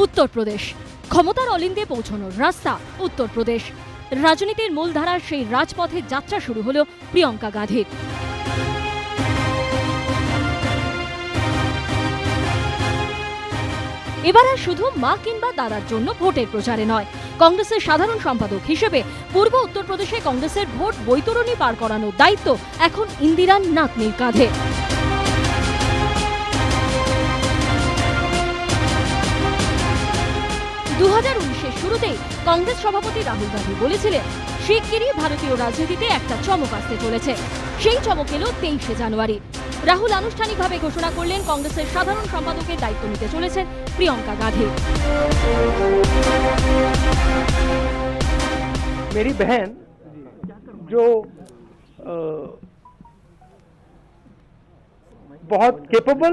উত্তরপ্রদেশ ক্ষমতার অলিন্দে পৌঁছানোর রাস্তা উত্তরপ্রদেশ রাজনীতির মূলধারার সেই রাজপথে যাত্রা শুরু হলো প্রিয়ঙ্কা গাঁধীর। এবার আর শুধু মা কিংবা দাদার জন্য ভোটের প্রচারে নয়, কংগ্রেসের সাধারণ সম্পাদক হিসেবে পূর্ব উত্তরপ্রদেশে কংগ্রেসের ভোট বৈতরণী পার করানোর দায়িত্ব এখন ইন্দিরার নাতনির কাঁধে। দু 2019-এর শুরুতেই কংগ্রেস সভাপতি রাহুল গান্ধী বলেছিলেন শিগগিরই ভারতীয় রাজনীতিতে একটা চমক আসতে চলেছে। সেই চমক এলো 23শে জানুয়ারি। রাহুল আনুষ্ঠানিকভাবে ঘোষণা করলেন কংগ্রেসের সাধারণ সম্পাদকের দায়িত্ব নিতে চলেছেন প্রিয়ঙ্কা গাঁধী। मेरी बहन जो बहुत केपेबल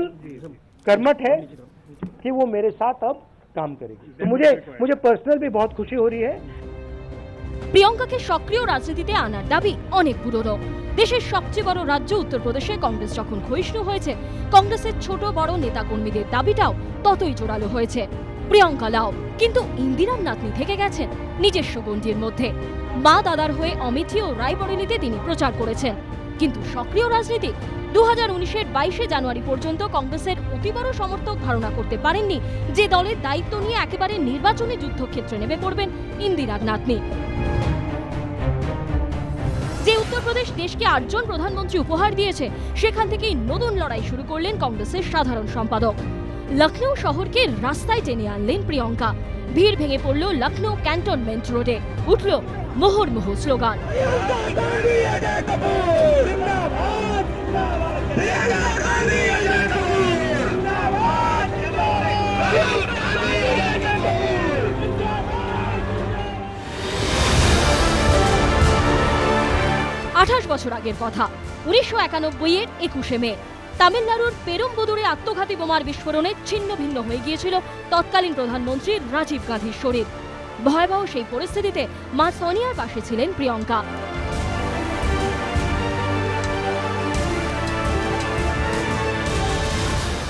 कर्मठ है कि वो मेरे साथ अब काम करेगी, तो मुझे पर्सनल भी बहुत खुशी हो रही है। প্রিয়ঙ্কাকে সক্রিয় রাজনীতিতে আনার দাবি অনেক পুরনো। দেশের সবচেয়ে বড় রাজ্য উত্তরপ্রদেশে কংগ্রেস যখন ক্ষয়িষ্ণু হয়েছে, কংগ্রেসের ছোট বড় নেতাকর্মীদের দাবিটাও ততই জোরালো হয়েছে। প্রিয়ঙ্কা লাও কিন্তু ইন্দিরার নাতনি থেকে গেছেন নিজস্ব গণ্ডির মধ্যে। মা দাদার হয়ে অমেঠি ও রায়বরেলিতে তিনি প্রচার করেছেন, কিন্তু সক্রিয় রাজনীতি 2019-এর 22শে জানুয়ারি পর্যন্ত কংগ্রেসের অতি বড় সমর্থক ধারণা করতে পারেননি যে দলের দায়িত্ব নিয়ে একেবারে নির্বাচনী যুদ্ধক্ষেত্রে নেমে পড়বেন ইন্দিরার নাতনি। যে উত্তরপ্রদেশ দেশকে 8 জন প্রধানমন্ত্রী উপহার দিয়েছে, সেখান থেকেই নতুন লড়াই শুরু করলেন কংগ্রেসের সাধারণ সম্পাদক। লখনৌ শহরকে রাস্তায় টেনে আনলেন প্রিয়ঙ্কা। ভিড় ভেঙে পড়ল লখনৌ ক্যান্টনমেন্ট রোডে, উঠল মুহুর্মুহু স্লোগান। 28 বছর আগের কথা, 1991-এর 21শে মে তামিলনাড়ুর পেরুম্বুদুরে আত্মঘাতী বোমার বিস্ফোরণে ছিন্ন ভিন্ন হয়ে গিয়েছিল তৎকালীন প্রধানমন্ত্রী রাজীব গান্ধীর শরীর। ভয়াবহ সেই পরিস্থিতিতে মা সোনিয়ার পাশে ছিলেন প্রিয়ঙ্কা।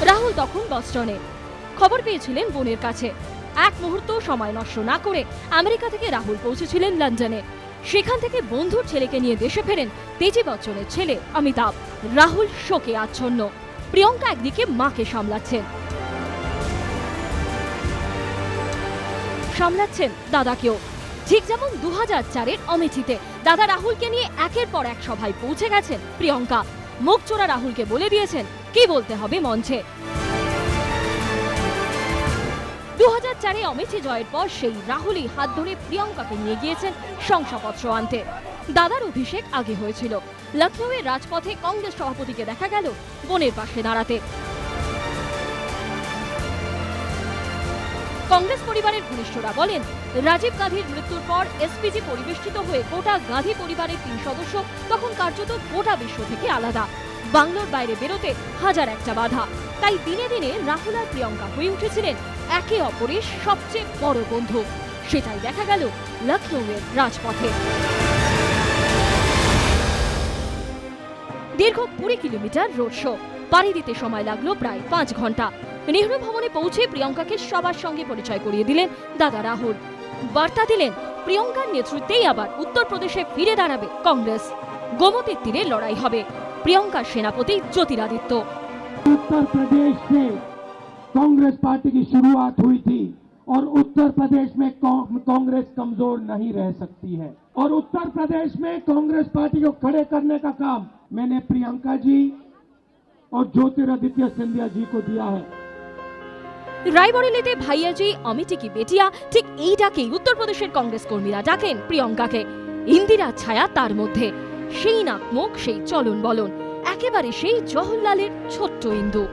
রাহুল তখন বস্টনে। খবর পেয়েছিলেন বোনের কাছে। এক মুহূর্ত সময় নষ্ট না করে আমেরিকা থেকে রাহুল পৌঁছেছিলেন লন্ডনে। সেখান থেকে বন্ধুর ছেলেকে নিয়ে দেশে ফেরেন তেজি বচ্চনের ছেলে অমিতাভ। রাহুল শোকে আচ্ছন্ন, প্রিয়ঙ্কা একদিকে মাকে সামলাচ্ছেন দাদাকেও। ঠিক যেমন 2004-এর অমেঠিতে দাদা রাহুলকে নিয়ে একের পর এক সভায় পৌঁছে গেছেন প্রিয়ঙ্কা। মুখ চোরা রাহুলকে বলে দিয়েছেন কি বলতে হবে মঞ্চে। 2004-এ অমেঠি জয়ের পর সেই রাহুলই হাত ধরে প্রিয়ঙ্কাকে নিয়ে গিয়েছেন শংসাপত্র আনতে। দাদার অভিষেক আগে হয়েছিল। লখনৌয়ের রাজপথে কংগ্রেস সভাপতিকে দেখা গেল বোনের পাশে দাঁড়াতে। কংগ্রেস পরিবারের ঘনিষ্ঠরা বলেন, রাজীব গান্ধীর মৃত্যুর পর এসপিজি পরিবেষ্টিত হয়ে গোটা গান্ধী পরিবারের 3 সদস্য তখন কার্যত গোটা বিশ্ব থেকে আলাদা। বাংলোর বাইরে বেরোতে হাজার একটা বাধা। তাই দিনে দিনে রাহুল আর প্রিয়ঙ্কা হয়ে উঠেছিলেন একে অপরের সবচেয়ে বড় বন্ধু। সেটাই দেখা গেল লখনৌয়ের রাজপথে। দীর্ঘ 20 কিলোমিটার রোড শো পাড়ি দিতে সময় লাগলো প্রায় 5 ঘন্টা। নেহরু ভবনে পৌঁছে প্রিয়ঙ্কাকে সবার সঙ্গে পরিচয় করিয়ে দিলেন দাদা রাহুল। বার্তা দিলেন প্রিয়ঙ্কার নেতৃত্বেই আবার উত্তরপ্রদেশে ফিরে দাঁড়াবে কংগ্রেস। গোমতীর তীরে লড়াই হবে। প্রিয়ঙ্কার সেনাপতি জ্যোতিরাদিত্য। उत्तर प्रदेश से कांग्रेस पार्टी की शुरुआत हुई थी और उत्तर प्रदेश में कांग्रेस कमजोर नहीं रह सकती है, और उत्तर प्रदेश में कांग्रेस पार्टी को खड़े करने का काम मैंने प्रियंका जी और ज्योतिरादित्य सिंधिया जी को दिया है। রায়বরেলিতে ভাইয়াজি অমিটি কি বেটিয়া, ঠিক এই ডাকেই উত্তরপ্রদেশের কংগ্রেস কর্মীরা ডাকেন প্রিয়ঙ্কাকে। ইন্দিরার ছায়া তার মধ্যে, সেই নাক মুখ, সেই চলন বলন, একেবারে সেই জওহরলালের ছোট্ট ইন্দু।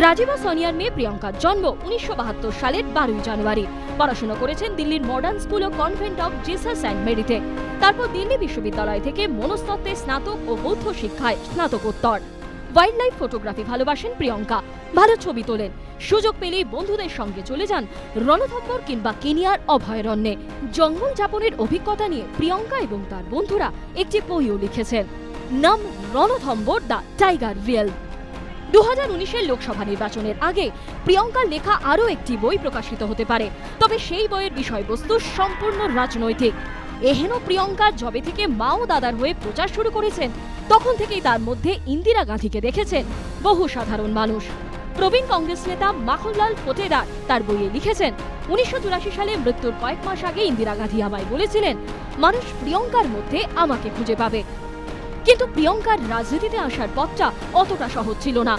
রাজীব ও সোনিয়ার মেয়ে প্রিয়ঙ্কার জন্ম 1972 সালের 12 জানুয়ারি। পড়াশোনা করেছেন দিল্লির মডার্ন স্কুল ও কনভেন্ট অফ জিসাস অ্যান্ড মেরিতে। তারপর দিল্লি বিশ্ববিদ্যালয় থেকে মনস্তত্ত্বে স্নাতক ও বৌদ্ধ শিক্ষায় স্নাতকোত্তর। ওয়াইল্ড লাইফ ফটোগ্রাফি ভালোবাসেন প্রিয়ঙ্কা, ভালো ছবি তোলেন। সুযোগ পেলেই বন্ধুদের সঙ্গে চলে যান রণথম্বর কিংবা কেনিয়ার অভয়ারণ্যে। জঙ্গল যাপনের অভিজ্ঞতা নিয়ে প্রিয়ঙ্কা এবং তার বন্ধুরা একটি বইও লিখেছেন, নাম রণথম্বর দ্য টাইগার রিয়েল। 2019-এর লোকসভা নির্বাচনের আগে প্রিয়ঙ্কার লেখা আরও একটি বই প্রকাশিত হতে পারে, তবে সেই বইয়ের বিষয়বস্তু সম্পূর্ণ রাজনৈতিক। এহেন প্রিয়ঙ্কার যবে থেকে মা ও দাদার হয়ে প্রচার শুরু করেছেন, তখন থেকেই তার মধ্যে ইন্দিরা গান্ধীকে দেখেছেন বহু সাধারণ মানুষ। প্রবীণ কংগ্রেস নেতা মাখনলাল পোটেদার তার বইয়ে লিখেছেন, 1984 সালে মৃত্যুর কয়েক মাস আগে ইন্দিরা গান্ধী আমায় বলেছিলেন, মানুষ প্রিয়ঙ্কার মধ্যে আমাকে খুঁজে পাবে। কিন্তু প্রিয়ঙ্কার রাজনীতিতে আসার পথটা অতটা সহজ ছিল না।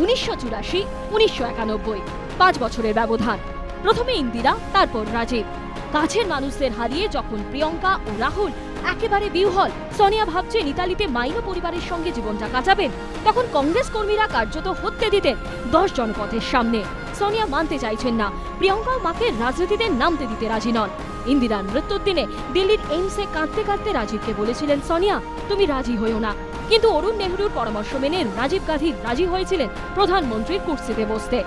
1984, 1991, 5 বছরের ব্যবধান। প্রথমে ইন্দিরা, তারপর রাজীব। কাছের মানুষদের হারিয়ে যখন প্রিয়ঙ্কা ও রাহুল একেবারে বিহ্বল, সোনিয়া ভাবছেন ইতালিতে মাইনো পরিবারের সঙ্গে জীবনটা কাটাবেন, তখন কংগ্রেস কর্মীরা কার্যত হত্যে দিতেন 10 জনপথের সামনে। সোনিয়া মানতে চাইছেন না, প্রিয়ঙ্কা মাকে রাজনীতিতে নামতে দিতে রাজি নন। ইন্দিরার মৃত্যুর দিনে দিল্লির এইমসে কাঁদতে কাঁদতে রাজীবকে বলেছিলেন, সোনিয়া তুমি রাজি হইও না। কিন্তু অরুণ নেহরুর পরামর্শ মেনে রাজীব গান্ধী রাজি হয়েছিলেন প্রধানমন্ত্রীর কুর্সিতে বসতে।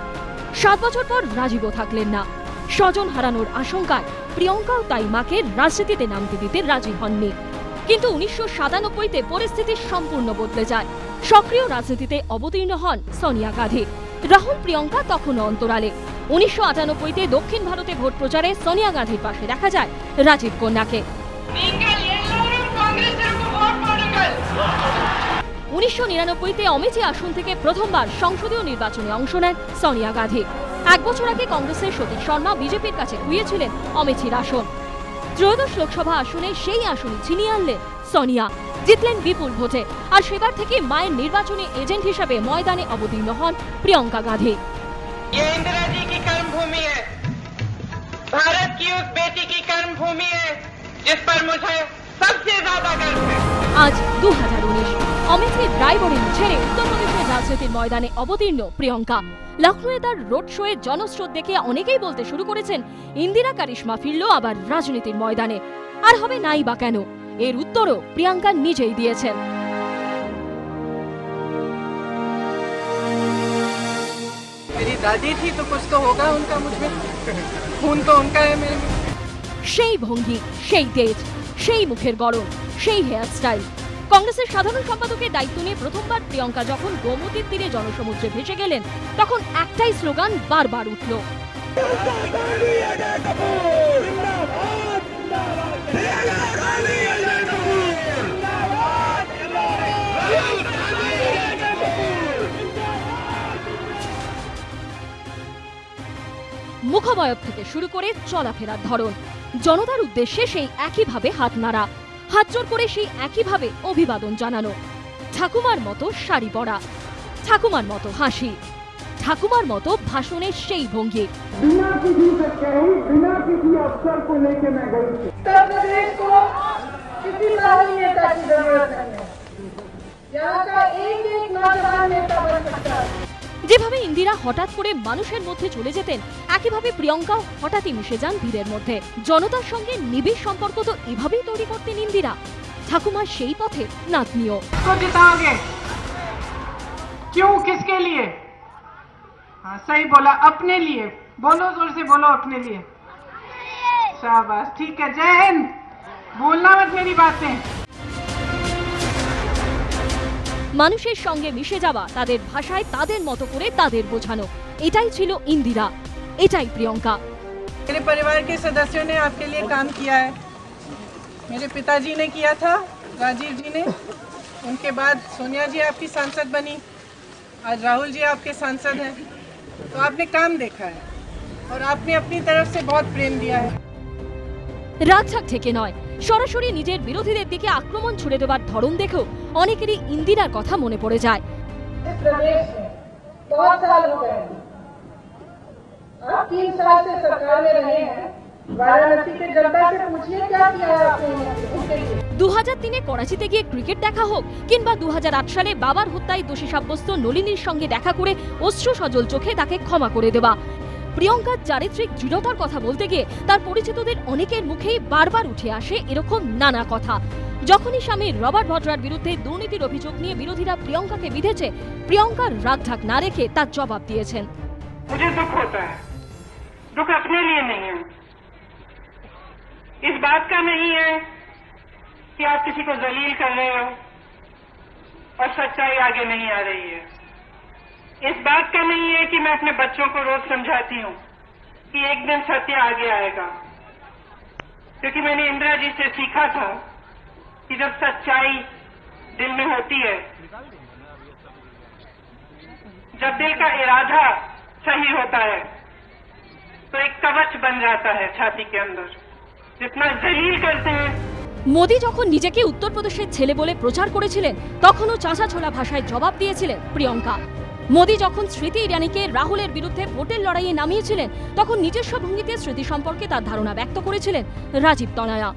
7 বছর পর রাজীবও থাকলেন না। স্বজন হারানোর আশঙ্কায় প্রিয়ঙ্কাও তাই মাকে রাজনীতিতে নামতে দিতে রাজি হননি। কিন্তু 1997-তে পরিস্থিতি সম্পূর্ণ বদলে যায়। সক্রিয় রাজনীতিতে অবতীর্ণ হন সোনিয়া গান্ধী। রাহুল প্রিয়ঙ্কা তখনও অন্তরালে। 1998-তে দক্ষিণ ভারতে ভোট প্রচারে সোনিয়া গান্ধীর পাশে দেখা যায় রাজীব কন্যাকে। 1999-তে অমেঠি আসন থেকে প্রথমবার সংসদীয় নির্বাচনে অংশ নেন সোনিয়া গান্ধী। 1 বছর আগে কংগ্রেসের সতীশ শর্মা বিজেপির কাছে খুইয়েছিলেন অমেঠির আসন। ত্রয়োদশ লোকসভা আসনে সেই আসনই ছিনিয়ে আনলেন সোনিয়া, জিতলেন বিপুল ভোটে। আর সেবার থেকে মায়ের নির্বাচনী এজেন্ট হিসেবে ময়দানে অবতীর্ণ হন প্রিয়ঙ্কা গান্ধী। ये इंदिरा जी की कर्मभूमि है, भारत की उस बेटी की कर्मभूमि है जिस पर मुझे सबसे ज्यादा गर्व है। আজ 2019, অমেঠির রায়বরেলি ছেড়ে উত্তরপ্রদেশের রাজনীতির ময়দানে অবতীর্ণ প্রিয়ঙ্কা। লখনৌয়ে তার রোড শোয়ে জনস্রোত দেখে অনেকেই বলতে শুরু করেছেন, ইন্দিরা কারিশমা ফিরল আবার রাজনীতির ময়দানে। আর হবে নাই বা কেন, এর উত্তরও প্রিয়ঙ্কা নিজেই দিয়েছেন। मेरी दादी थी तो कुछ तो होगा उनका मुझमें, खून तो उनका है मेरे में। সেই ভঙ্গি, সেই তেজ, সেই মুখের গড়ন, সেই হেয়ার স্টাইল। কংগ্রেসের সাধারণ সম্পাদকের দায়িত্ব নিয়ে প্রথমবার প্রিয়ঙ্কা যখন গোমতীর তীরে জনসমুদ্রে ভেসে গেলেন, তখন একটাই স্লোগান বারবার উঠল, মুখবয়ব থেকে শুরু করে চলাফেরার ধরন, জনতার উদ্দেশ্যে সেই একইভাবে হাত নাড়া, হাত জোর করে সেই একইভাবে অভিবাদন জানানো, ঠাকুমার মতো শাড়ি পরা, ঠাকুমার মতো হাসি, ঠাকুমার মতো ভাষণের সেই ভঙ্গি। बिना किसी से कही, बिना किसी अफसर को लेके मैं गई थी। उत्तर प्रदेश को किसी महान नेता की जरूरत नहीं है, यहाँ का एक एक नौजवान नेता बन सकता है। যেভাবে ইন্দিরা হঠাৎ করে মানুষের মধ্যে চলে যেতেন, একইভাবে প্রিয়ঙ্কাও হঠাৎই মিশে যান ভিড়ের মধ্যে। জনতার সঙ্গে নিবিড় সম্পর্ক তো এভাবেই তৈরি করতেন ইন্দিরা। ঠাকুমার সেই পথে নাতনিও। को जिताओगे क्यों, किसके लिए? हाँ सही बोला, अपने लिए। बोलो जोर से बोलो, अपने लिए। शाबाश, ठीक है, जय हिंद। भूलना मत मेरी बातें। মানুষের সঙ্গে মিশে যাওয়া, তাদের ভাষায় তাদের মতো করে তাদের বোঝানো, এটাই ছিল ইন্দিরা, এটাই প্রিয়ঙ্কা। मेरे परिवार के सदस्यों ने आपके लिए काम किया है। मेरे पिताजी ने किया था, राजीव जी ने, उनके बाद सोनिया जी आपकी सांसद बनी, आज राहुल जी आपके सांसद हैं। तो आपने काम देखा है और आपने अपनी तरफ से बहुत प्रेम दिया है। রাগঝাক থেকে নয়, সরাসরি নিজের বিরোধীদের দিকে আক্রমণ ছুড়ে দেওয়ার ধরন দেখেও অনেকেরই ইন্দিরার কথা মনে পড়ে যায়। इस प्रदेश में बहुत साल हो गए हैं, आप 3 साल से सरकार में रहे हैं। वाराणसी के जनता से पूछिए क्या किया है आपने उनके लिए। 2003-এ করাচিতে গিয়ে ক্রিকেট দেখা হোক, কিংবা 2008 সালে বাবার হত্যায় দোষী সাব্যস্ত নলিনীর সঙ্গে দেখা করে অশ্রু সজল চোখে তাকে ক্ষমা করে দেওয়া, প্রিয়ঙ্কার চারিত্রিক দৃঢ়তার কথা বলতে গিয়ে তার পরিচিতদের অনেকের মুখেই বারবার উঠে আসে এরকম নানা কথা। যখনই স্বামী রবার্ট ভদ্রার বিরুদ্ধে দুর্নীতির অভিযোগ নিয়ে বিরোধীরা প্রিয়ঙ্কাকে বিঁধেছে, প্রিয়ঙ্কার রাগঢাক না রেখে তার জবাব দিয়েছেন। मुझे दुख होता है, दुख अपने लिए नहीं है, इस बात का नहीं है कि आप किसी को जलील कर रहे हो और सच्चाई आगे नहीं आ रही है। इस बात का नहीं है कि मैं अपने बच्चों को रोज समझाती हूँ कि एक दिन सत्य आगे आएगा, क्योंकि मैंने इंदिरा जी से सीखा था कि जब सच्चाई दिल में होती है, जब दिल का इरादा सही होता है, तो एक कवच बन जाता है छाती के अंदर। जितना जलील करते हैं। মোদি যখন নিজেকে উত্তরপ্রদেশের ছেলে বলে প্রচার করেছিলেন তখনও চাঁচা ছোলা ভাষায় জবাব দিয়েছিলেন প্রিয়ঙ্কা। মোদি যখন স্মৃতি ইরানিকে রাহুলের বিরুদ্ধে ভোটের লড়াইয়ে নামিয়েছিলেন তখন নিজস্ব ভঙ্গিতে স্মৃতি সম্পর্কে তার ধারণা ব্যক্ত করেছিলেন রাজীব তনয়া।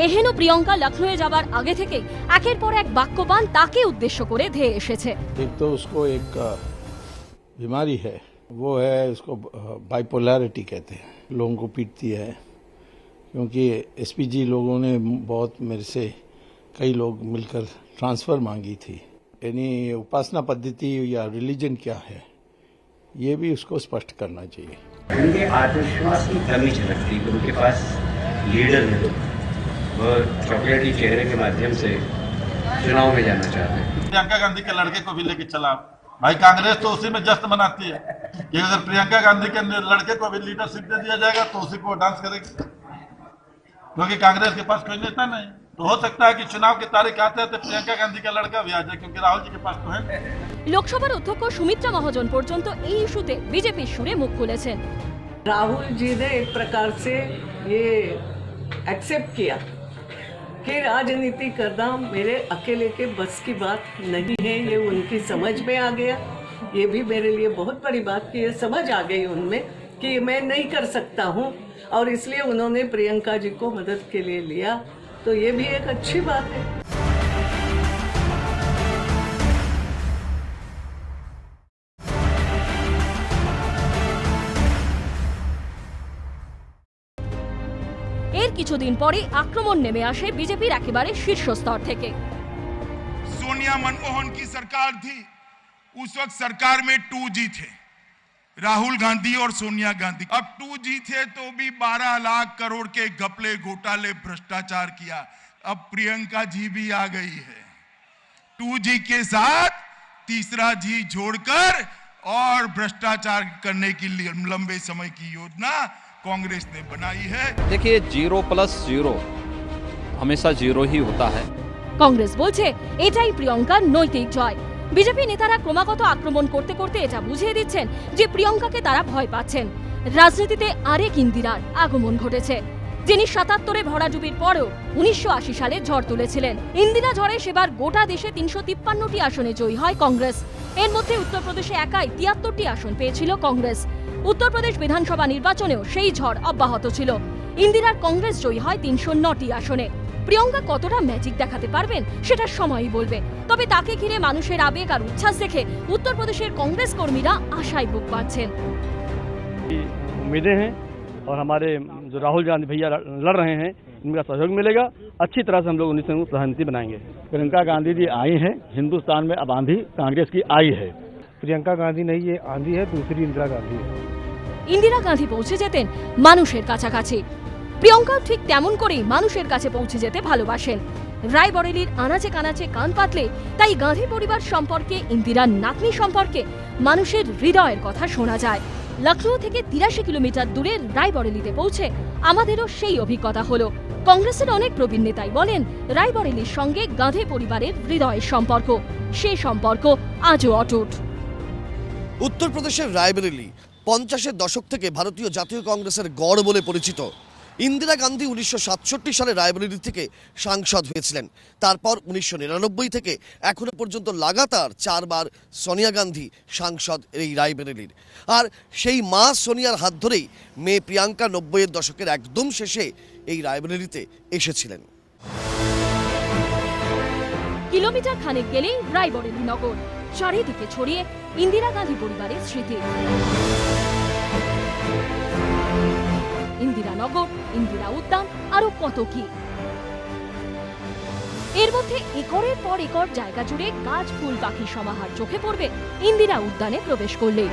এহেন প্রিয়ঙ্কা লখনৌয়ে যাবার আগে থেকেই একের পর এক বাক্যবান তাকে উদ্দেশ্য করে ধেয়ে এসেছে। एक तो उसको एक बीमारी है, वो है उसको बाइपोलैरिटी कहते हैं, लोगों को पीटती है। क्योंकि एसपीजी लोगों ने बहुत मेरे से कई लोग मिलकर ट्रांसफर मांगी थी। यानी उपासना पद्धति या रिलीजन क्या है ये भी उसको स्पष्ट करना चाहिए। उनके आत्मविश्वास की कमी झलकती है, उनके पास लीडर है, वो चॉकलेटी चेहरे के माध्यम से चुनाव में जाना चाहते हैं। प्रियंका गांधी के लड़के को भी लेके चला भाई, कांग्रेस तो उसी में जश्न मनाती है कि अगर प्रियंका गांधी के लड़के को भी लीडरशिप दे दिया जाएगा तो उसी को डांस करेगी, क्योंकि कांग्रेस के पास कोई नेता नहीं। तो हो सकता है कि चुनाव की तारीख आते हैं तो प्रियंका गांधी का लड़का भी आ जाए, क्योंकि राहुल जी के पास तो है। লোকসভার অধ্যক্ষ সুমিত্রা মহাজন পর্যন্ত এই ইস্যুতে বিজেপির সুরে মুখ খুলেছেন। राहुल जी ने एक प्रकार से ये एक्सेप्ट किया कि राजनीति करना मेरे अकेले के बस की बात नहीं है, ये उनकी समझ में आ गया। ये भी मेरे लिए बहुत बड़ी बात कि ये समझ आ गई उनमें कि मैं नहीं कर सकता हूँ, और इसलिए उन्होंने प्रियंका जी को मदद के लिए लिया, तो ये भी एक अच्छी बात है। এর কিছুদিন পরে আক্রমণ নেমে আসে বিজেপির একেবারে শীর্ষস্তর থেকে। सोनिया मनमोहन की सरकार थी, उस वक्त सरकार में 2G थे, राहुल गांधी और सोनिया गांधी। अब 2G थे तो भी 12 लाख करोड़ के घपले घोटाले भ्रष्टाचार किया। अब प्रियंका जी भी आ गई है 2G के साथ, तीसरा जी जोड़कर, और भ्रष्टाचार करने की लंबे समय की योजना कांग्रेस ने बनाई है। देखिए 0+0 हमेशा 0 ही होता है। কংগ্রেস বলছে এটাই প্রিয়ঙ্কার নৈতিক জয়। বিজেপি নেতারা ক্রমাগত আক্রমণ করতে করতে এটা বুঝিয়ে দিচ্ছেন যে প্রিয়ঙ্কাকে তারা ভয় পাচ্ছেন। রাজনীতিতে আরেক ইন্দিরার আগমন ঘটেছে, যিনি ৭৭-এ ভরাডুবির পরেও ১৯৮০ সালে ঝড় তুলেছিলেন। ইন্দিরা ঝড়ে সেবার গোটা দেশে ৩৫৩টি আসনে জয়ী হয় কংগ্রেস। এর মধ্যে উত্তরপ্রদেশে একাই ৭৩টি আসন পেয়েছিল কংগ্রেস। উত্তরপ্রদেশ বিধানসভা নির্বাচনেও সেই ঝড় অব্যাহত ছিল। ইন্দিরার কংগ্রেস জয়ী হয় ৩০৯টি আসনে। প্রিয়ঙ্কা কতটা ম্যাজিক দেখাতে পারবেন সেটা সময়ই বলবে। তবে তাকে ঘিরে মানুষের আবেগ আর উচ্ছ্বাস দেখে উত্তরপ্রদেশের কংগ্রেস কর্মীরা আশায় বুক বাঁধছেন। उम्मीदें हैं और हमारे जो राहुल गांधी भैया लड़ रहे हैं इनका सहयोग मिलेगा। अच्छी तरह से हम लोग उन्हीं से सहमति बनाएंगे। प्रियंका गांधी जी आई हैं हिंदुस्तान में, अब आंधी कांग्रेस की आई है। प्रियंका गांधी नहीं, ये आंधी है, दूसरी इंदिरा गांधी है। ইন্দিরা গান্ধী পৌঁছে যেতেন মানুষের কাছাকাছি, প্রিয়ঙ্কাও ঠিক তেমন করেই মানুষের কাছে পৌঁছে যেতে ভালোবাসেন। রায়বরেলির আনাচে কানাচে কান পাতলে তাই গান্ধী পরিবার সম্পর্কে, ইন্দিরার নাতনি সম্পর্কে মানুষের হৃদয়ের কথা শোনা যায়। লখনৌ থেকে ৮৩ কিলোমিটার দূরে রায়বরেলিতে পৌঁছে আমাদেরও সেই অভিজ্ঞতা হলো। কংগ্রেসের অনেক প্রবীণ নেতাই বলেন রায়বরেলির সঙ্গে গান্ধী পরিবারের হৃদয়ের সম্পর্ক, সেই সম্পর্ক আজও অটুট। উত্তরপ্রদেশের রায়বরেলি 50-এর দশক থেকে ভারতীয় জাতীয় কংগ্রেসের গড় বলে পরিচিত। ইন্দিরা গান্ধী 1967 সালে রায়বরেলি থেকে সাংসদ হয়েছিলেন। তারপর 1999 থেকে এখনো পর্যন্ত লাগাতার 4 বার সোনিয়া গান্ধী সাংসদ এই রায়বরেলির। আর সেই মা সোনিয়ার হাত ধরেই মেয়ে প্রিয়াঙ্কা 90-এর দশকের একদম শেষে এই রায়বরেলিতে এসেছিলেন। কিলোমিটার খানেক গেলেই রায়বরেলি নগর, চারিদিকে ছড়িয়ে ইন্দিরা গান্ধী পরিবারের স্মৃতি। ইন্দিরানগর, ইন্দিরা উদ্যান, আরো কত কি। এর মধ্যে একরের পর একর জায়গা জুড়ে গাছ, ফুল, পাখির সমাহার চোখে পড়বে ইন্দিরা উদ্যানে প্রবেশ করলেই।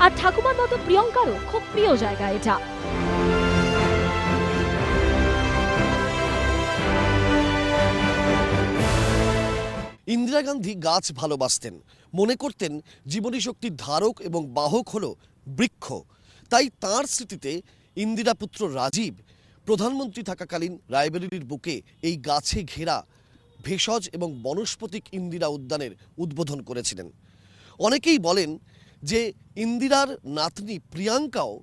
আর ঠাকুমার মতো প্রিয়ঙ্কারও খুব প্রিয় জায়গা এটা। ইন্দিরা গান্ধী গাছ ভালোবাসতেন, মনে করতেন জীবনী শক্তির ধারক এবং বাহক হলো বৃক্ষ। তাই তাঁর স্মৃতিতে ইন্দিরা পুত্র রাজীব প্রধানমন্ত্রী থাকাকালীন রায়বেরেলির বুকে এই গাছে ঘেরা ভেষজ এবং বনস্পতিক ইন্দিরা উদ্যানের উদ্বোধন করেছিলেন। অনেকেই বলেন যে ইন্দিরার নাতনি প্রিয়াঙ্কাও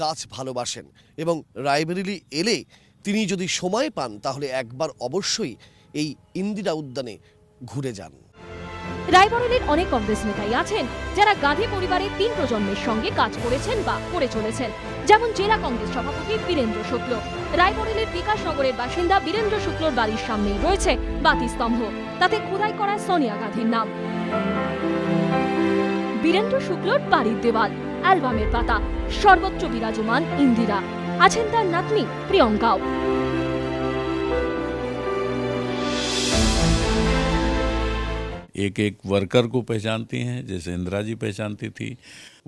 গাছ ভালোবাসেন এবং রায়বেরেলি এলে তিনি যদি সময় পান তাহলে একবার অবশ্যই এই ইন্দিরা উদ্যানে ঘুরে যান। রায়বরেলির অনেক কংগ্রেস নেতাই আছেন যারা গান্ধী পরিবারের 3 প্রজন্মের সঙ্গে কাজ করেছেন বা করে চলেছেন, যেমন জেলা কংগ্রেস সভাপতি বীরেন্দ্র শুক্ল। রায়বরেলির বিকাশনগরের বাসিন্দা বীরেন্দ্র শুক্লর বাড়ির সামনেই রয়েছে বাতিস্তম্ভ, তাতে খোদাই করা সোনিয়া গান্ধীর নাম। বীরেন্দ্র শুক্লর বাড়ির দেওয়াল, অ্যালবামের পাতা, সর্বত্র বিরাজমান ইন্দিরা। আছেন তার নাতনি প্রিয়ঙ্কাও। एक एक वर्कर को पहचानती हैं, जैसे इंदिरा जी पहचानती थी।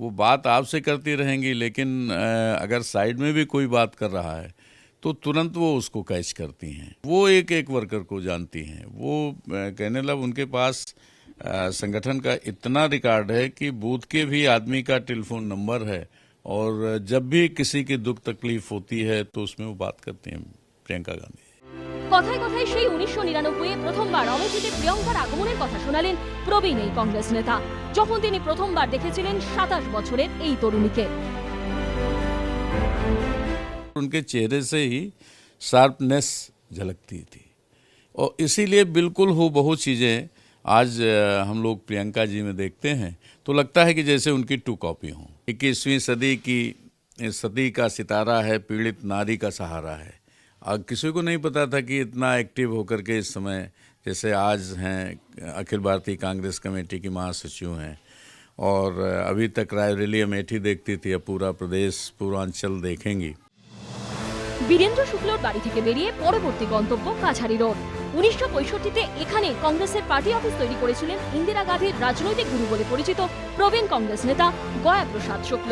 वो बात आपसे करती रहेंगी, लेकिन अगर साइड में भी कोई बात कर रहा है तो तुरंत वो उसको कैच करती हैं। वो एक एक वर्कर को जानती हैं। वो कहने लग उनके पास संगठन का इतना रिकॉर्ड है कि बूथ के भी आदमी का टेलीफोन नंबर है, और जब भी किसी की दुख तकलीफ होती है तो उसमें वो बात करती हैं प्रियंका गांधी। কথায় কথায় সেই 1999-এ প্রথমবার অমেঠিতে প্রিয়ঙ্কার আগমনের কথা শোনালেন প্রবীণ এই কংগ্রেস নেতা, যখন তিনি প্রথমবার দেখেছিলেন 27 বছরের এই তরুণীকে। उनके चेहरे से ही शार्पनेस झलकती थी, और इसीलिए बिल्कुल हूबहू चीज़ें आज हम लोग प्रियंका जी में देखते हैं तो लगता है कि जैसे उनकी 2 कॉपी हों। 21वीं सदी का सितारा है, पीड़ित नारी का सहारा है। और किसी को नहीं पता था कि इतना एक्टिव होकर के इस समय, जैसे आज हैं अखिल भारतीय कांग्रेस कमेटी की महासचिव हैं, और अभी तक रायबरेली अमेठी देखती थी, अब पूरा प्रदेश पूर्वांचल देखेंगी। বীরেন্দ্র শুক্লর বাড়ি থেকে বেরিয়ে পরবর্তী গন্তব্য কাছারি রোড। 1965-তে এখানে কংগ্রেসের পার্টি অফিস তৈরি করেছিলেন ইন্দিরা গান্ধীর রাজনৈতিক গুরু বলে পরিচিত প্রবীণ কংগ্রেস নেতা গয়া প্রসাদ শুক্ল।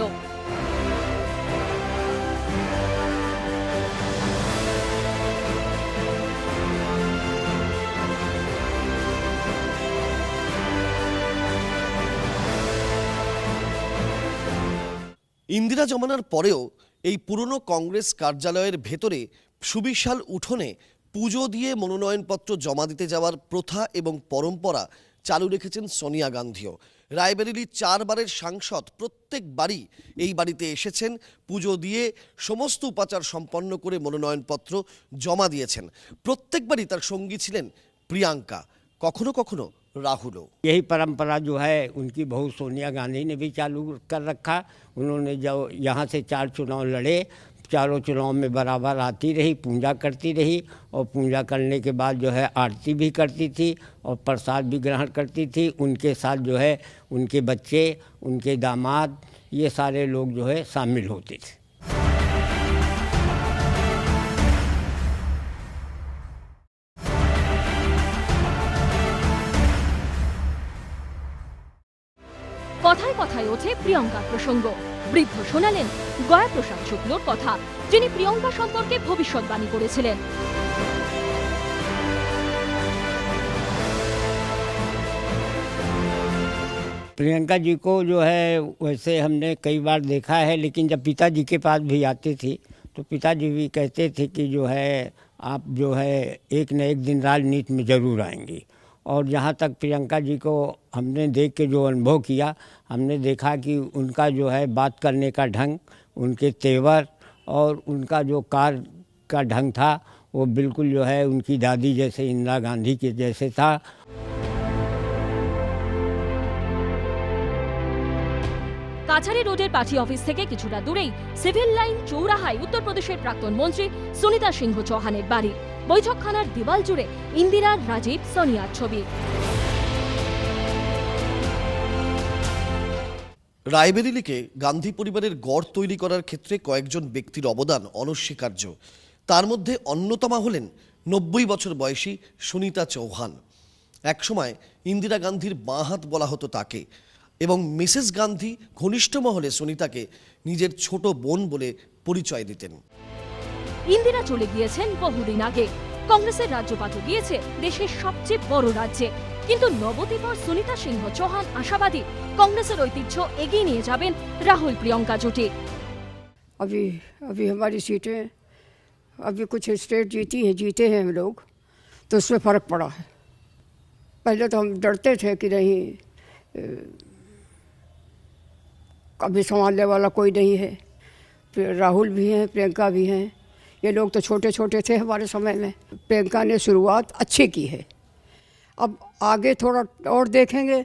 ইন্দিরা জমানার পরেও এই পুরনো কংগ্রেস কার্যালয়ের ভেতরে সুবিশাল উঠোনে পুজো দিয়ে মনোনয়নপত্র জমা দিতে যাওয়ার প্রথা এবং পরম্পরা চালু রেখেছেন সোনিয়া গান্ধীও। রায়বেরেলির 4 বারের সাংসদ প্রত্যেকবারই এই বাড়িতে এসেছেন, পুজো দিয়ে সমস্ত উপাচার সম্পন্ন করে মনোনয়নপত্র জমা দিয়েছেন। প্রত্যেকবারই তার সঙ্গী ছিলেন প্রিয়াঙ্কা, কখনো কখনো राहुल। यही परंपरा जो है उनकी बहू सोनिया गांधी ने भी चालू कर रखा। उन्होंने जो यहाँ से 4 चुनाव लड़े, चारों चुनाव में बराबर आती रही, पूजा करती रही, और पूजा करने के बाद जो है आरती भी करती थी और प्रसाद भी ग्रहण करती थी। उनके साथ जो है उनके बच्चे, उनके दामाद, ये सारे लोग जो है शामिल होते थे। কথায় কথায় ওঠে প্রিয়ঙ্কার প্রসঙ্গ। বৃদ্ধ শোনালেন গয়া প্রসাদ শুক্লর কথা, যিনি প্রিয়ঙ্কা সম্পর্কে ভবিষ্যৎবাণী করেছিলেন। प्रियंका जी को जो है वैसे हमने कई बार देखा है, लेकिन जब पिताजी के पास भी आती थी तो पिताजी भी कहते थे कि जो है आप जो है एक न एक दिन राजनीति में ज़रूर आएंगी। और जहाँ तक प्रियंका जी को हमने देख के जो अनुभव किया, हमने देखा कि उनका जो है बात करने का ढंग, उनके तेवर और उनका जो कार्य का ढंग था वो बिल्कुल जो है उनकी दादी जैसे इंदिरा गांधी के जैसे था। কাছারি রোডের পার্টি অফিস থেকে কিছুটা দূরেই সিভিল লাইন চৌরাহায় উত্তরপ্রদেশের প্রাক্তন মন্ত্রী সুনিতা সিংহ চৌহানের বাড়ি। বৈঠকখানার দেওয়াল জুড়ে ইন্দিরা, রাজীব, সোনিয়ার ছবি। রায়বেরেলিকে গান্ধী পরিবারের গড় তৈরি করার ক্ষেত্রে কয়েকজন ব্যক্তির অবদান অনস্বীকার্য। তার মধ্যে অন্যতমা হলেন 90 বছর বয়সী সুনিতা চৌহান। একসময় ইন্দিরা গান্ধীর বাঁ হাত বলা হতো তাকে, এবং মিসেস গান্ধী ঘনিষ্ঠ মহলে সুনিতাকে নিজের ছোট বোন বলে পরিচয় দিতেন। ইন্দিরা চলে গিয়েছেন বহুদিন আগে। কংগ্রেসের রাজ্যপাঠও গিয়েছে দেশের সবচেয়ে বড় রাজ্যে, কিন্তু নবদ্বীপের সুনিতা সিংহ চৌহান আশাবাদী কংগ্রেসের ঐতিহ্য এগিয়ে নিয়ে যাবেন রাহুল প্রিয়ঙ্কা জুটি। अभी हमारी सीटें अभी कुछ स्टेट जीते हैं हम लोग, तो उसमें फ़र्क पड़ा है। पहले तो हम डरते थे कि नहीं कभी संभालने वाला कोई नहीं है। फिर राहुल भी हैं, प्रियंका भी हैं। ये लोग तो छोटे छोटे थे हमारे समय में। प्रियंका ने शुरुआत अच्छी की है, अब आगे थोड़ा और देखेंगे।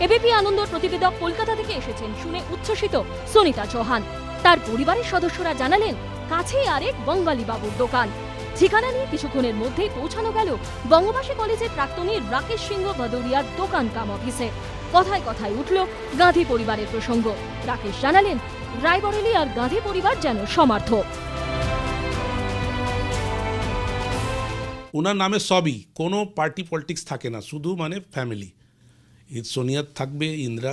এবিপি আনন্দর প্রতিবেদক কলকাতা থেকে এসেছেন শুনে উচ্ছ্বসিত সুনিতা চৌহান। তার পরিবারের সদস্যরা জানালেন কাছেই আরেক বঙ্গালী বাবুর দোকান। ঠিকানা নিয়ে কিছুক্ষণের মধ্যেই পৌঁছানো গেল বঙ্গবাসী কলেজের প্রাক্তনী রাকেশ সিংহ ভাদুরিয়ার দোকান কাম অফিসে। কথায় কথায় উঠল গাঁধী পরিবারের প্রসঙ্গ। রাকেশ জানালেন রায়বরেলি আর গাঁধী পরিবার যেন সমার্থক। ওনার নামে সবই, কোনো পার্টি পলিটিক্স থাকে না, শুধু মানে ফ্যামিলি। সোনিয়া থাকবে, ইন্দিরা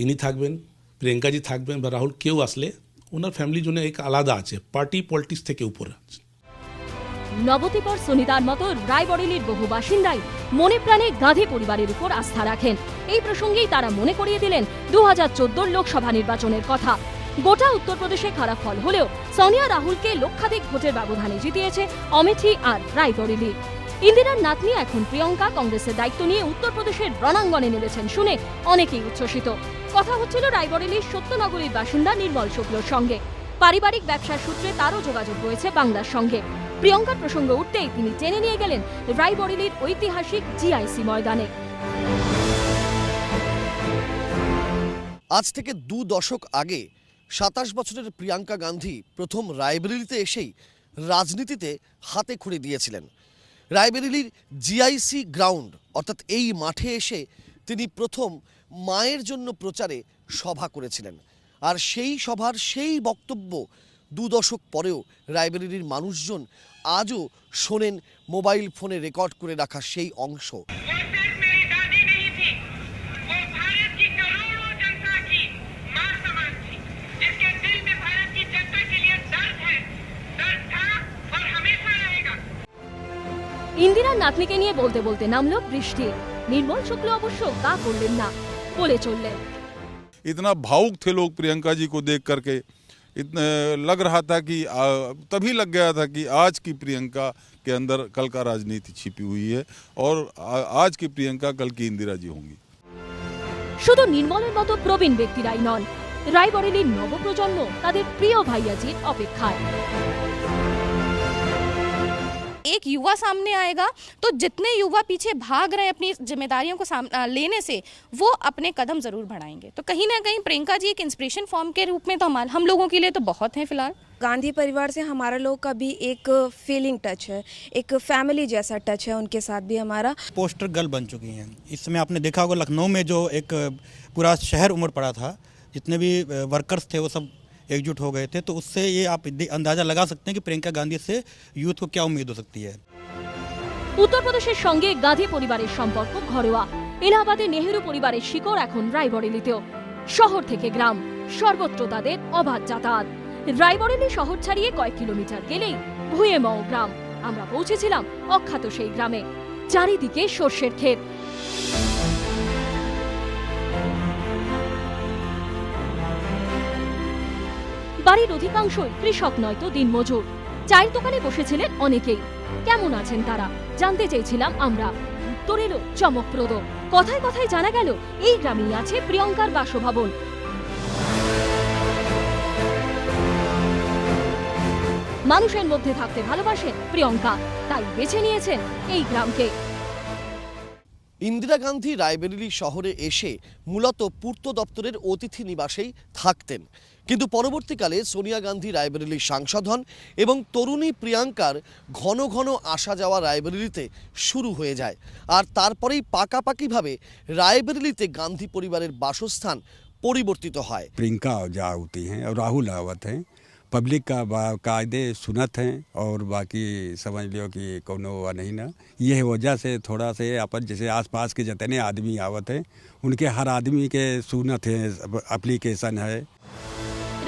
ইনি থাকবেন, প্রিয়াঙ্কাজি থাকবেন বা রাহুল কেউ আসলে ওনার ফ্যামিলির জন্য এক আলাদা আছে, পার্টি পলিটিক্স থেকে উপরে আছে। নবদ্বীপের সুনিতার মতো রায়বরেলির বহু বাসিন্দাই মনে প্রাণে গাঁধী পরিবারের উপর আস্থা রাখেন। এই প্রসঙ্গেই তারা মনে করিয়ে দিলেন 2014 লোকসভা নির্বাচনের কথা। গোটা উত্তরপ্রদেশে খারাপ ফল হলেও সোনিয়া রাহুলকে লক্ষাধিক ভোটের ব্যবধানে জিতিয়েছে অমেঠি আর রায়বরেলি। ইন্দিরার নাতনি এখন প্রিয়ঙ্কা কংগ্রেসের দায়িত্ব নিয়ে উত্তরপ্রদেশের রণাঙ্গনে নেমেছেন শুনে অনেকেই উচ্ছ্বসিত। কথা হচ্ছিল রায়বরেলির সত্যনগরীর বাসিন্দা নির্মল শুক্লর সঙ্গে। পারিবারিক ব্যবসার সূত্রে তারও যোগাযোগ রয়েছে বাংলার সঙ্গে। প্রিয়ঙ্কার প্রসঙ্গ উঠতেই তিনি টেনে নিয়ে গেলেন রায়বরেলির ঐতিহাসিক জিআইসি ময়দানে। আজ থেকে 2 দশক আগে 27 বছরের প্রিয়াঙ্কা গান্ধী প্রথম রায়বরেলিতে এসেই রাজনীতিতে হাতে খড়ি দিয়েছিলেন। রায়বরেলির জিআইসি গ্রাউন্ড অর্থাৎ এই মাঠে এসে তিনি প্রথম মায়ের জন্য প্রচারে সভা করেছিলেন। আর সেই সভার সেই বক্তব্য 2 দশক পরেও রায়বরেলির মানুষজন আজও শোনেন মোবাইল ফোনে রেকর্ড করে রাখা সেই অংশ। ইন্দিরার নাতনিকে নিয়ে বলতে বলতে নামলো বৃষ্টি। নির্মল শুক্ল অবশ্য গা করলেন না, বলে চললেন इतना भावुक थे लोग प्रियंका जी को देख करके, इतना लग रहा था कि तभी लग गया था कि आज की प्रियंका के अंदर कल का राजनीति छिपी हुई है और आज की प्रियंका कल की इंदिरा जी होंगी। শুধু নির্মলের মতো প্রবীণ ব্যক্তিরাই নন, রায়বরেলির নবপ্রজন্ম তাদের প্রিয় ভাইয়াজির অপেক্ষায়। एक युवा सामने आएगा तो जितने युवा पीछे भाग रहे हैं अपनी जिम्मेदारियों को लेने से, वो अपने कदम जरूर बढ़ाएंगे। तो कहीं ना कहीं प्रियंका जी एक इंस्पिरेशन फॉर्म के रूप में तो हम लोगों के लिए तो बहुत हैं फिलहाल। गांधी परिवार से हमारा लोग का भी एक फीलिंग टच है, एक फैमिली जैसा टच है उनके साथ भी हमारा। पोस्टर गर्ल बन चुकी हैं। इस समय आपने देखा होगा लखनऊ में जो एक पूरा शहर उमड़ पड़ा था, जितने भी वर्कर्स थे वो सब एकजुट हो गए थे, तो उससे ये आप अंदाजा लगा सकते हैं कि प्रियंका गांधी से यूथ को क्या उम्मीद हो सकती है। উত্তরপ্রদেশের সঙ্গে গাঁধী পরিবারের সম্পর্ক ঘরোয়া। এলাহাবাদে নেহেরু পরিবারের শিকড় এখন রায়বরেলিতেও। শহর থেকে গ্রাম সর্বত্র তাদের অবাধ যাতায়াত। রায়বরেলি শহর ছাড়িয়ে কয়েক কিলোমিটার গেলেই ভুঁয়েমও গ্রাম। আমরা পৌঁছেছিলাম অখ্যাত সেই গ্রামে। চারিদিকে সর্ষের ক্ষেত। বাড়ির অধিকাংশই কৃষক নয়তো দিনমজুর। চায়ের দোকানে বসেছিলেন অনেকেই। কেমন আছেন তারা জানতে চেয়েছিলাম আমরা। উত্তর এলো চমকপ্রদ। কথায় কথায় জানা গেল এই গ্রামেই আছে প্রিয়ঙ্কার বাসভবন। মানুষের মধ্যে থাকতে ভালোবাসেন প্রিয়ঙ্কা, তাই বেছে নিয়েছেন এই গ্রামকে। ইন্দিরা গান্ধী রায়বরেলি শহরে এসে মূলত পূর্ত দপ্তরের অতিথি নিবাসেই থাকতেন, কিন্তু পরবর্তীকালে সোনিয়া গান্ধী রায়বরেলির সাংসদ হন এবং তরুণী প্রিয়াঙ্কার ঘন ঘন আসা যাওয়া রায়বরেলিতে শুরু হয়ে যায়। আর তারপরেই পাকাপাকিভাবে রায়বরেলিতে গান্ধী পরিবারের বাসস্থান পরিবর্তিত হয়। प्रियंका जा होती हैं और राहुल आवत हैं, पब्लिक का बाकायदे सुनत हैं और बाकी समझ लो कि कोनो नहीं ना। ये वजह से थोड़ा से अपन जैसे आसपास के जितने आदमी आवत हैं उनके हर आदमी के सुनत हैं, एप्लीकेशन है।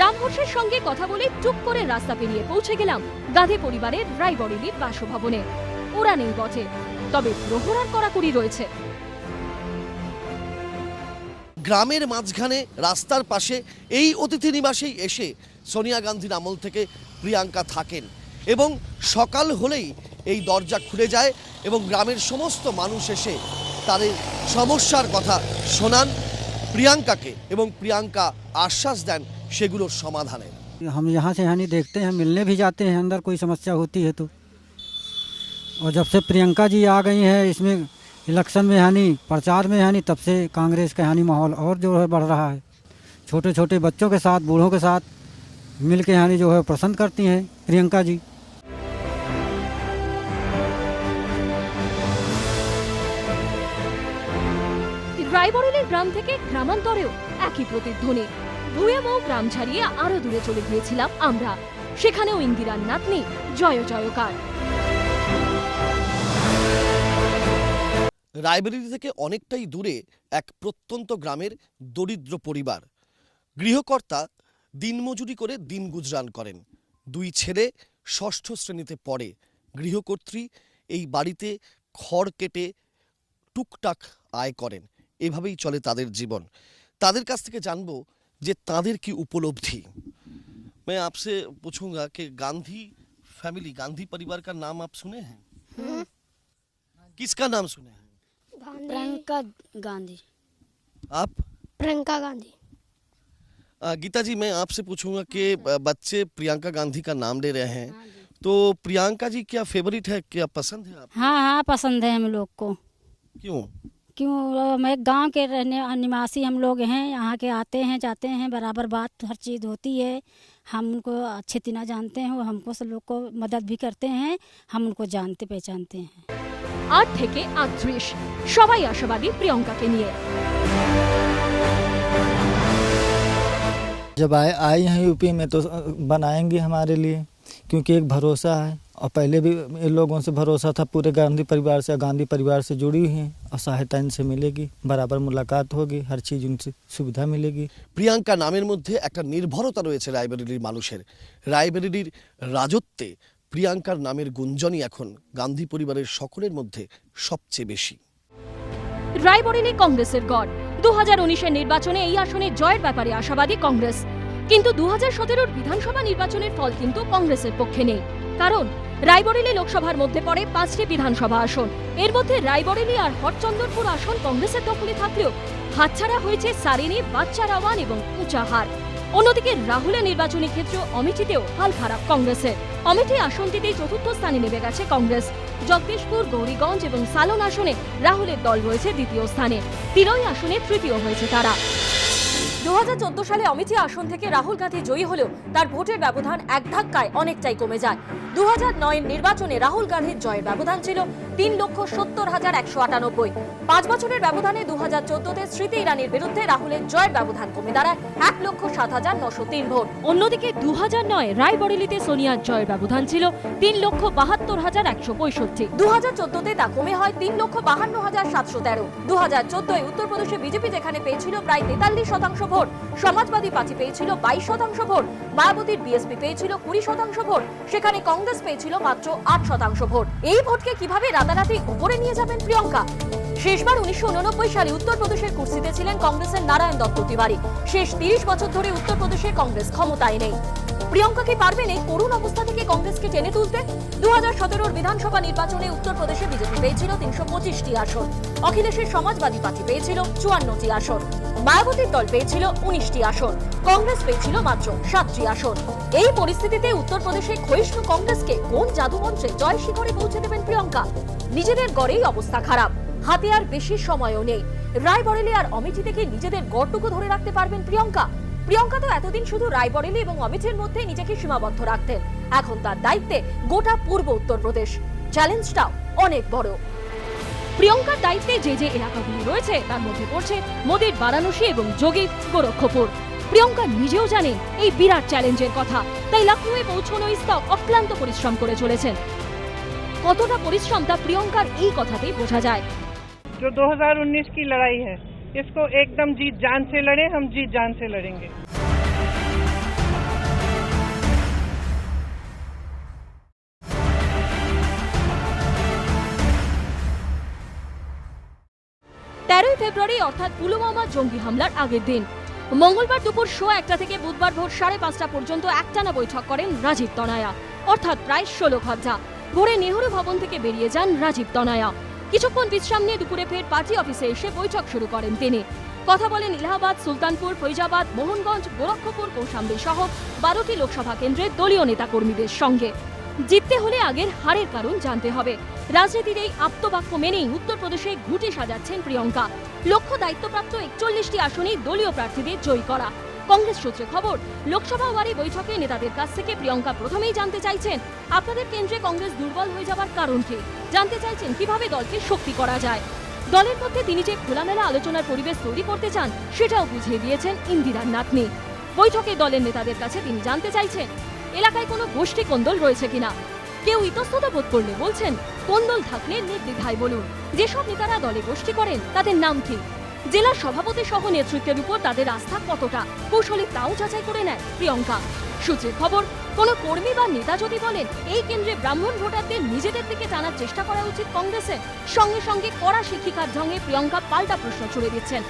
রামহর্ষের সঙ্গে কথা বলে চুপ করে রাস্তা পেরিয়ে পৌঁছে গেলাম গান্ধী পরিবারের রায়বরেলির বাসভবনে। ওরা নেই বটে, তবে প্রহরার কড়াকড়ি রয়েছে। গ্রামের মাঝখানে রাস্তার পাশে এই অতিথি নিবাসেই এসে সোনিয়া গান্ধীর আমল থেকে প্রিয়াঙ্কা থাকেন এবং সকাল হলেই এই দরজা খুলে যায় এবং গ্রামের সমস্ত মানুষ এসে তাদের সমস্যার কথা শোনান প্রিয়াঙ্কাকে এবং প্রিয়াঙ্কা আশ্বাস দেন সেগুলোর সমাধানে। हम यहाँ से हानि देखते हैं, मिलने भी जाते हैं अंदर कोई समस्या होती है तो। और जब से प्रियंका जी आ गई हैं इसमें इलेक्शन में हानि प्रचार में हानि, तब से कांग्रेस का हानि माहौल और जो है बढ़ रहा है। छोटे छोटे बच्चों के साथ बूढ़ों के साथ मिल के हानि जो है पसंद करती हैं प्रियंका जी। রায়বরেলির গ্রাম থেকে গ্রামান্তরেও একই প্রতিধ্বনি। ভুয়ামৌ গ্রাম ছাড়িয়ে আরো দূরে চলে গিয়েছিলাম আমরা, সেখানেও ইন্দিরার নাতনি জয় জয়কার। রায়বেরিলি থেকে অনেকটাই দূরে এক প্রত্যন্ত গ্রামের দরিদ্র পরিবার। গৃহকর্তা দিনমজুরি করে দিন গুজরান করেন, দুই ছেলে ষষ্ঠ শ্রেণীতে পড়ে। গৃহকর্ত্রী এই বাড়িতে খড় কেটে টুকটাক আয় করেন, এভাবেই চলে তাদের জীবন। তাদের কাছ থেকে জানবো যে তাদের কি उपलब्धि। मैं आपसे पूछूंगा कि गांधी फैमिली, गांधी परिवार का नाम आप सुने हैं? किसका नाम सुने हैं? प्रियंका गांधी। आप? प्रियंका गांधी। गीता जी, मैं आपसे पूछूंगा कि बच्चे प्रियंका गांधी का नाम ले रहे हैं, तो प्रियंका जी क्या फेवरेट है, क्या पसंद है आप? हाँ हाँ पसंद है हम लोग को। क्यों? मैं गांव के रहने निवासी हम लोग हैं, यहाँ के आते हैं जाते हैं, बराबर बात हर चीज़ होती है। हम उनको अच्छे तरह जानते हैं, वो हमको सब लोग को मदद भी करते हैं, हम उनको जानते पहचानते हैं। 8 থেকে 38 সবাই আশাবাদী প্রিয়ঙ্কাকে নিয়ে। जब आई हैं यूपी में तो बनाएंगे हमारे लिए, क्योंकि एक भरोसा है और पहले भी इन लोगों से भरोसा था, पूरे गांधी परिवार से, गांधी परिवार से जुड़ी हुई हैं और सहायता इनसे मिलेगी, बराबर मुलाकात होगी, हर चीज़ उनसे सुविधा मिलेगी। প্রিয়াঙ্কা নামের মধ্যে একটা নির্ভরতা রয়েছে রায়বেরিলির মানুষের। রায়বেরিলির রাজত্বে প্রিয়াঙ্কার নামের গুঞ্জনই এখন গান্ধী পরিবারের সকলের মধ্যে সবচেয়ে বেশি। রায়বরেলি কংগ্রেসের গড়। 2019-এর নির্বাচনে এই আসনে জয়ের ব্যাপারে আশাবাদী কংগ্রেস, কিন্তু 2017-র বিধানসভা নির্বাচনের ফল কিন্তু কংগ্রেসের পক্ষে নেই। কারণ রায়বরেলি লোকসভার মধ্যে পড়ে 5টি বিধানসভা আসন, এর মধ্যে রায়বরেলি আর হরচন্দরপুর আসন কংগ্রেসের দখলে থাকলেও হাতছাড়া হয়েছে সারেনি, বাচ্চারাওয়ান এবং উঁচাহার। অন্যদিকে রাহুলের নির্বাচনী ক্ষেত্র অমেঠিতেও হাল খারাপ কংগ্রেসের। অমেঠি আসনটিতেই চতুর্থ স্থানে নেমে গেছে কংগ্রেস। জগদীশপুর, গৌরীগঞ্জ এবং সালন আসনে রাহুলের দল রয়েছে দ্বিতীয় স্থানে, তিরোই আসনে তৃতীয় হয়েছে তারা। 2014 সালে অমেঠি আসন থেকে রাহুল গান্ধী জয়ী হলেও তার ভোটের ব্যবধান এক ধাক্কায় অনেকটাই কমে যায়। 2009-এর নির্বাচনে রাহুল গান্ধীর জয়ের ব্যবধান ছিল 3,70,198। 5 বছরের ব্যবধানে 2014-তে স্মৃতি ইরানির বিরুদ্ধে রাহুলের জয়ের ব্যবধান কমে দাঁড়ায় 1,07,903 ভোট। অন্যদিকে 2009 রায়বরেলিতে সোনিয়ার জয়ের ব্যবধান ছিল 3,72,165। 2014-তে তা কমে হয় 3,52,713। 2014-এ উত্তরপ্রদেশে বিজেপি যেখানে পেয়েছিল প্রায় 43% ভোট, সমাজবাদী পার্টি পেয়েছিল 22% ভোট, মায়াবতীর বিএসপি পেয়েছিল 20% ভোট, সেখানে কংগ্রেস পেয়েছিল মাত্র 8% ভোট। এই ভোটকে কিভাবে রাতারাতি উপরে নিয়ে যাবেন প্রিয়ঙ্কা? শেষবার 1989 সালে উত্তরপ্রদেশের কুর্সিতে ছিলেন কংগ্রেসের নারায়ণ দত্ত তিওয়ারি। শেষ 30 বছর ধরে উত্তরপ্রদেশে কংগ্রেস ক্ষমতায় নেই। প্রিয়ঙ্কা কি পারবেন এই করুণ অবস্থা থেকে কংগ্রেসকে টেনে তুলতে? 2017-র বিধানসভা নির্বাচনে উত্তরপ্রদেশে বিজেপি পেয়েছিল 325টি আসন, অখিলেশের সমাজবাদী পার্টি পেয়েছিল 54টি আসন, মায়াবতীর দল পেয়েছিল 19টি আসন, কংগ্রেস পেয়েছিল মাত্র 7টি আসন। এই পরিস্থিতিতে উত্তরপ্রদেশে ক্ষয়িষ্ণু কংগ্রেসকে কোন জাদুমন্ত্রে জয় শিখরে পৌঁছে দেবেন প্রিয়ঙ্কা? নিজেদের গড়েই অবস্থা খারাপ, হাতে আর বেশি সময়ও নেই। রায়বরেলি আর অমেঠি থেকে নিজেদের গড়টুকু ধরে রাখতে পারবেন প্রিয়ঙ্কা? প্রিয়ঙ্কা তো এতদিন শুধু রায়বরেলি এবং অমেঠির মধ্যে নিজেকে সীমাবদ্ধ রাখতেন, এখন তার দায়িত্বে গোটা পূর্ব উত্তরপ্রদেশ। চ্যালেঞ্জটাও অনেক বড়। প্রিয়ঙ্কার দায়িত্বে যে যে এলাকাগুলি রয়েছে তার মধ্যে পড়ছে মোদির বারাণসী এবং যোগী গোরক্ষপুর। প্রিয়ঙ্কা নিজেও জানেন এই বিরাট চ্যালেঞ্জের কথা, তাই লখনৌয়ে পৌঁছানোর স্তক অক্লান্ত পরিশ্রম করে চলেছেন। কতটা পরিশ্রম তা প্রিয়ঙ্কার এই কথাতেই বোঝা যায়। जो 2019 की लड़ाई है, इसको एकदम जीत जान से लड़े, हम जीत जान से लड़ेंगे। 13ই ফেব্রুয়ারি অর্থাৎ পুলওয়ামা জঙ্গি হামলার আগের দিন মঙ্গলবার দুপুর 1:15 থেকে বুধবার ভোর 5:30 পর্যন্ত একটানা বৈঠক করেন রাজীব তনয়া, অর্থাৎ প্রায় 16 ঘন্টা। ভোরে নেহরু ভবন থেকে বেরিয়ে যান রাজীব তনয়া। কিছুক্ষণ বিশ্রাম নিয়ে দুপুরে ফের পার্টি অফিসে এসে বৈঠক শুরু করেন তিনি। কথা বলেন ইলাহাবাদ, সুলতানপুর, ফৈজাবাদ, মোহনগঞ্জ, গোরক্ষপুর, কৌশাম্বী সহ 12টি লোকসভা কেন্দ্রের দলীয় নেতাকর্মীদের সঙ্গে। জিততে হলে আগের হারের কারণ জানতে হবে। রাজনীতির এই আপ্তবাক্য মেনেই উত্তরপ্রদেশে ঘুঁটি সাজাচ্ছেন প্রিয়ঙ্কা। লক্ষ্য দায়িত্বপ্রাপ্ত 41টি আসনেই দলীয় প্রার্থীদের জয়ী করা। কংগ্রেস সূত্রে খবর, লোকসভা ওয়ারি বৈঠকে নেতাদের কাছ থেকে প্রিয়ঙ্কা প্রথমেই জানতে চাইছেন আপনাদের কেন্দ্রে কংগ্রেস দুর্বল হয়ে যাওয়ার কারণ কি। জানতে চাইছেন কিভাবে দলকে শক্তি করা যায়। দলের মধ্যে তিনি যে খোলামেলা আলোচনার পরিবেশ তৈরি করতে চান সেটাও বুঝিয়ে দিয়েছেন ইন্দিরার নাতনি। বৈঠকে দলের নেতাদের কাছে তিনি জানতে চাইছেন এলাকায় কোনো গোষ্ঠী কোন্দল রয়েছে কিনা। কেউ ইতস্ততা বোধ করলে বলছেন কোন্দল থাকলে নির্দ্বিধায় বলুন। যেসব নেতারা দলে গোষ্ঠী করেন তাদের নাম কি, জেলার সভাপতি সহ নেতৃত্বের উপর তাদের আস্থা কতটা কৌশলী তাও যাচাই করে নেয় প্রিয়ঙ্কা। সূত্রের খবর, কোনো কর্মী বা নেতা যদি বলেন এই কেন্দ্রে ব্রাহ্মণ ভোটারদের নিজেদের দিকে টানার চেষ্টা করা উচিত কংগ্রেসের, সঙ্গে সঙ্গে কড়া শিক্ষিকার ঢঙে প্রিয়ঙ্কা পাল্টা প্রশ্ন ছুড়ে দিচ্ছেন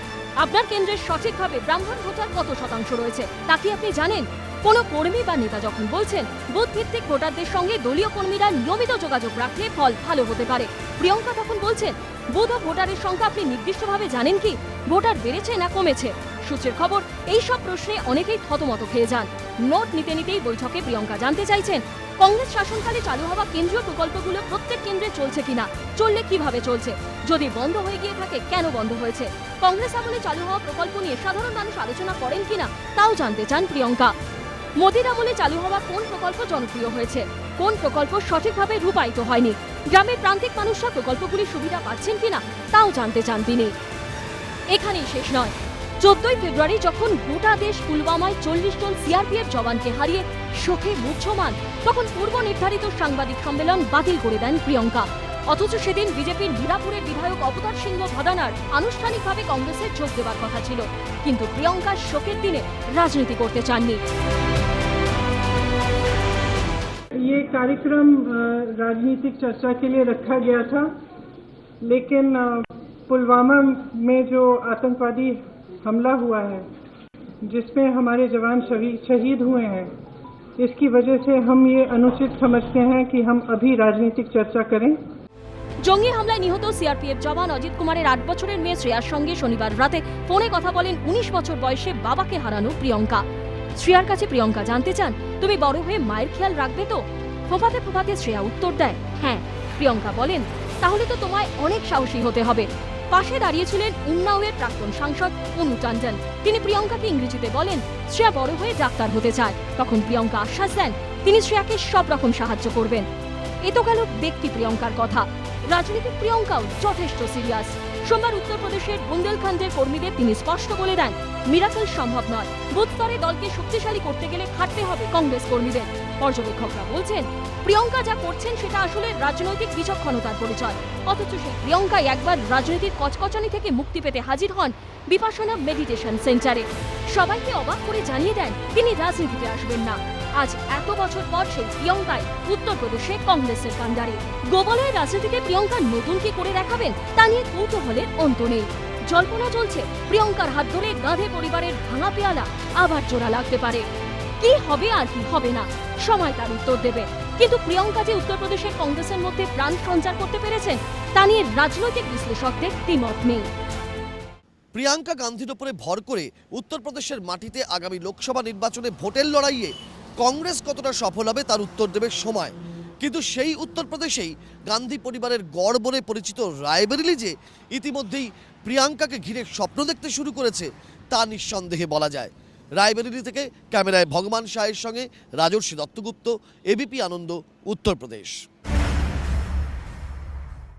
আপনার কেন্দ্রের সঠিকভাবে ব্রাহ্মণ ভোটার কত শতাংশ রয়েছে তা কি আপনি জানেন। কোনো কর্মী বা নেতা যখন বলছেন বুথ ভিত্তিক ভোটারদের সঙ্গে দলীয় কর্মীরা নিয়মিত যোগাযোগ রাখলে ফল ভালো হতে পারে, প্রিয়ঙ্কা তখন বলছেন বুথ ও ভোটারের সংখ্যা আপনি নির্দিষ্টভাবে জানেন কি, ভোটার বেড়েছে না কমেছে। সূত্রের খবর, এই সব প্রশ্নে অনেকেই থতমত খেয়ে যান। নোট নিতে নিতেই বৈঠকে প্রিয়ঙ্কা জানতে চাইছেন কংগ্রেস শাসনকালে চালু হওয়া কেন্দ্রীয় প্রকল্পগুলো প্রত্যেক কেন্দ্রে চলছে কিনা, চললে কিভাবে চলছে, যদি বন্ধ হয়ে গিয়ে থাকে কেন বন্ধ হয়েছে। কংগ্রেস আমলে চালু হওয়া প্রকল্প নিয়ে সাধারণ মানুষ আলোচনা করেন কিনা তাও জানতে চান প্রিয়ঙ্কা। মোদির আমলে চালু হওয়া কোন প্রকল্প জনপ্রিয় হয়েছে, কোন প্রকল্প সঠিকভাবে রূপায়িত হয়নি, গ্রামের প্রান্তিক মানুষরা প্রকল্পগুলির সুবিধা পাচ্ছেন কিনা তাও জানতে চান তিনি। এখানেই শেষ নয়, 14ই ফেব্রুয়ারি যখন গোটা দেশ পুলওয়ামায় 40 জন সিআরপিএফ জওয়ানকে হারিয়ে শোকে মুহ্যমান, তখন পূর্ব নির্ধারিত সাংবাদিক সম্মেলন বাতিল করে দেন প্রিয়ঙ্কা। অথচ সেদিন বিজেপির মিরাপুরের বিধায়ক অবতার সিংহ ভাদানার আনুষ্ঠানিকভাবে কংগ্রেসে যোগ দেওয়ার কথা ছিল, কিন্তু প্রিয়ঙ্কা শোকের দিনে রাজনীতি করতে চাননি। ये कार्यक्रम राजनीतिक चर्चा के लिए रखा गया था, लेकिन पुलवामा में जो आतंकवादी हमला हुआ है जिसमें हमारे जवान शहीद हुए हैं, इसकी वजह से हम ये अनुचित समझते हैं कि हम अभी राजनीतिक चर्चा करें। জঙ্গি হামলায় নিহত সিআরপিএফ জওয়ান অজিত কুমারের 8 বছরের মেয়ে শ্রেয়ার সঙ্গে শনিবার রাতে ফোনে কথা বলেন 19 বছর বয়সে বাবাকে হারানো প্রিয়ঙ্কা। শ্রেয়ার কাছে প্রিয়ঙ্কা জানতে চান তুমি বড় হয়ে মায়ের খেয়াল রাখবে তো। ফোঁপাতে ফোঁপাতে শ্রেয়া উত্তর দেয় হ্যাঁ। প্রিয়ঙ্কা বলেন তাহলে তো তোমায় অনেক সাহসী হতে হবে। পাশে দাঁড়িয়েছিলেন উন্নাওয়ের প্রাক্তন সাংসদ অনু টন্ডন। তিনি প্রিয়ঙ্কাকে ইংরেজিতে বলেন শ্রেয়া বড় হয়ে ডাক্তার হতে চায়। তখন প্রিয়ঙ্কা আশ্বাস দেন তিনি শ্রেয়াকে সব রকম সাহায্য করবেন। এ তো গেল ব্যক্তি প্রিয়ঙ্কার কথা, রাজনীতিক প্রিয়ঙ্কাও যথেষ্ট সিরিয়াস। সোমবার উত্তরপ্রদেশের বুন্দেলখণ্ডের কর্মীদের তিনি স্পষ্ট বলে দেন মিরাকল সম্ভব নয়, বুথ স্তরে দলকে শক্তিশালী করতে গেলে খাটতে হবে কংগ্রেস কর্মীদের। পর্যবেক্ষকরা বলছেন প্রিয়ঙ্কা যা করছেন সেটা আসলে রাজনৈতিক বিচক্ষণতার পরিচয়। অথচ সেই প্রিয়ঙ্কাই একবার রাজনীতির কচকচানি থেকে মুক্তি পেতে হাজির হন বিপাশনা মেডিটেশন সেন্টারে। সবাইকে অবাক করে জানিয়ে দেন তিনি রাজনীতিতে আসবেন না। আজ এত বছর পর সেই প্রিয়ঙ্কাই উত্তরপ্রদেশে কংগ্রেসের কাণ্ডারি। গোবলয়ের রাজনীতিতে প্রিয়ঙ্কা নতুন কি করে দেখাবেন তা নিয়ে কৌতূহলের অন্ত নেই। জল্পনা চলছে প্রিয়ঙ্কার হাত ধরে গাঁধে পরিবারের ভাঙা পেয়ালা আবার জোড়া লাগতে পারে। কি হবে আর কি হবে না সময় তার উত্তর দেবে, কিন্তু প্রিয়ঙ্কা যে উত্তরপ্রদেশের কংগ্রেসের মধ্যে প্রাণ সঞ্চার করতে পেরেছেন তা নিয়ে রাজনৈতিক বিশ্লেষকদের দ্বিমত নেই। প্রিয়াঙ্কা গান্ধীর উপরে ভর করে উত্তরপ্রদেশের মাটিতে আগামী লোকসভা নির্বাচনে ভোটের লড়াইয়ে কংগ্রেস কতটা সফল হবে তার উত্তর দেবে সময়। কিন্তু সেই উত্তরপ্রদেশেই গান্ধী পরিবারের গড় বলে পরিচিত রায়বেরেলি যে ইতিমধ্যেই প্রিয়াঙ্কাকে ঘিরে স্বপ্ন দেখতে শুরু করেছে তা নিঃসন্দেহে বলা যায়। রায়বেরেলি থেকে ক্যামেরায় ভগবান শাহের সঙ্গে রাজর্ষি দত্তগুপ্ত, এবিপি আনন্দ, উত্তরপ্রদেশ।